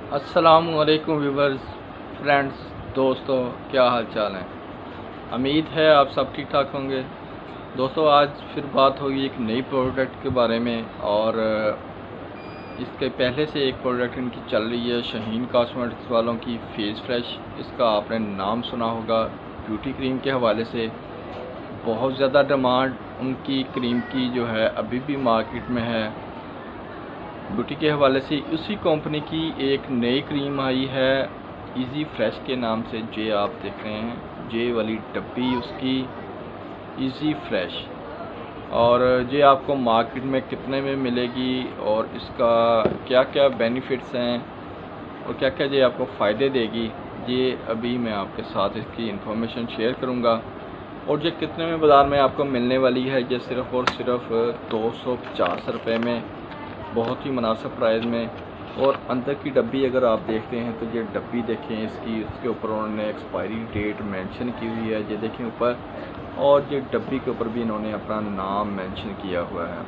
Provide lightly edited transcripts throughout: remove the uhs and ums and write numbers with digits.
अस्सलामुअलैकुम viewers, friends, दोस्तों, क्या हाल चाल है। उम्मीद है आप सब ठीक ठाक होंगे। दोस्तों, आज फिर बात होगी एक नई प्रोडक्ट के बारे में। और इसके पहले से एक प्रोडक्ट इनकी चल रही है शाहीन कॉस्मेटिक्स वालों की फेस फ्रेश। इसका आपने नाम सुना होगा। ब्यूटी क्रीम के हवाले से बहुत ज़्यादा डिमांड उनकी क्रीम की जो है अभी भी मार्केट में है। ब्यूटी के हवाले से उसी कंपनी की एक नई क्रीम आई है इजी फ्रेश के नाम से। जे आप देख रहे हैं, जे वाली डब्बी उसकी इजी फ्रेश। और ये आपको मार्केट में कितने में मिलेगी और इसका क्या क्या बेनिफिट्स हैं और क्या क्या ये आपको फ़ायदे देगी, ये अभी मैं आपके साथ इसकी इन्फॉर्मेशन शेयर करूँगा। और ये कितने में बाज़ार में आपको मिलने वाली है, ये सिर्फ़ और सिर्फ 250 रुपये में, बहुत ही मुनासिब प्राइस में। और अंदर की डब्बी अगर आप देखते हैं तो ये डब्बी देखें इसकी, इसके ऊपर उन्होंने एक्सपायरी डेट मेंशन की हुई है, ये देखें ऊपर। और ये डब्बी के ऊपर भी इन्होंने अपना नाम मेंशन किया हुआ है।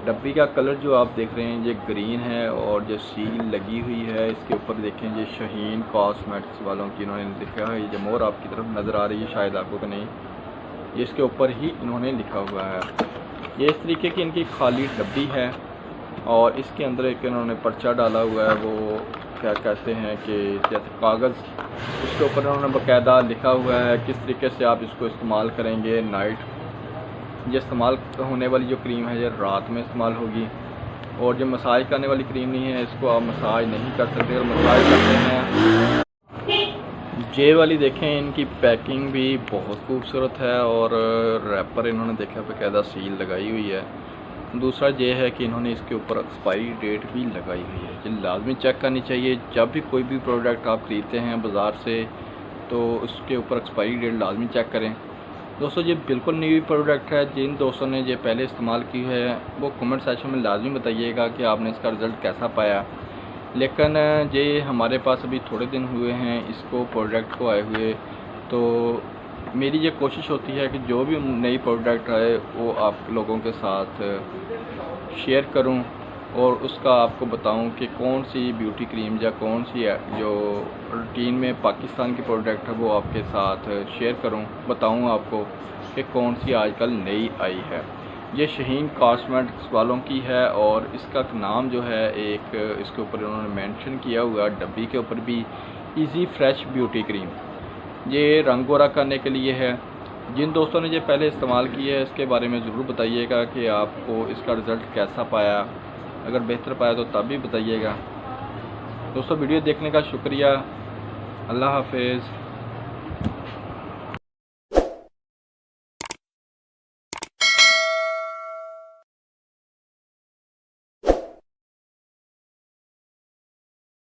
डब्बी का कलर जो आप देख रहे हैं ये ग्रीन है और जो सील लगी हुई है इसके ऊपर देखें, ये शाहीन कॉस्मेटिक्स वालों की इन्होंने लिखा है। ये मोर आपकी तरफ नज़र आ रही है शायद आपको कि नहीं, ये इसके ऊपर ही इन्होंने लिखा हुआ है। ये इस तरीके की इनकी खाली डब्बी है और इसके अंदर एक इन्होंने पर्चा डाला हुआ है, वो क्या कहते हैं कि जैसे कागज़, उसके ऊपर इन्होंने बाकायदा लिखा हुआ है किस तरीके से आप इसको इस्तेमाल करेंगे। नाइट ये इस्तेमाल होने वाली जो क्रीम है ये रात में इस्तेमाल होगी। और जो मसाज करने वाली क्रीम नहीं है, इसको आप मसाज नहीं कर सकते। अगर मसाज करते हैं, जे वाली देखें इनकी पैकिंग भी बहुत खूबसूरत है और रैपर इन्होंने देखा बाकायदा सील लगाई हुई है। दूसरा ये है कि इन्होंने इसके ऊपर एक्सपायरी डेट भी लगाई हुई है, ये लाजमी चेक करनी चाहिए। जब भी कोई भी प्रोडक्ट आप ख़रीदते हैं बाज़ार से तो उसके ऊपर एक्सपायरी डेट लाजमी चेक करें। दोस्तों, ये बिल्कुल न्यू प्रोडक्ट है। जिन दोस्तों ने ये पहले इस्तेमाल की है वो कमेंट सेक्शन में लाजमी बताइएगा कि आपने इसका रिज़ल्ट कैसा पाया। लेकिन ये हमारे पास अभी थोड़े दिन हुए हैं इसको प्रोडक्ट को आए हुए, तो मेरी ये कोशिश होती है कि जो भी नई प्रोडक्ट है वो आप लोगों के साथ शेयर करूं और उसका आपको बताऊं कि कौन सी ब्यूटी क्रीम या कौन सी जो रूटीन में पाकिस्तान की प्रोडक्ट है वो आपके साथ शेयर करूं, बताऊं आपको कि कौन सी आजकल नई आई है। ये शाहीन कॉस्मेटिक्स वालों की है और इसका नाम जो है एक इसके ऊपर उन्होंने मेंशन किया हुआ डब्बी के ऊपर भी, इजी फ्रेश ब्यूटी क्रीम। ये रंग गोरा करने के लिए है। जिन दोस्तों ने ये पहले इस्तेमाल की है इसके बारे में ज़रूर बताइएगा कि आपको इसका रिज़ल्ट कैसा पाया। अगर बेहतर पाया तो तब भी बताइएगा। दोस्तों, वीडियो देखने का शुक्रिया। अल्लाह हाफिज़।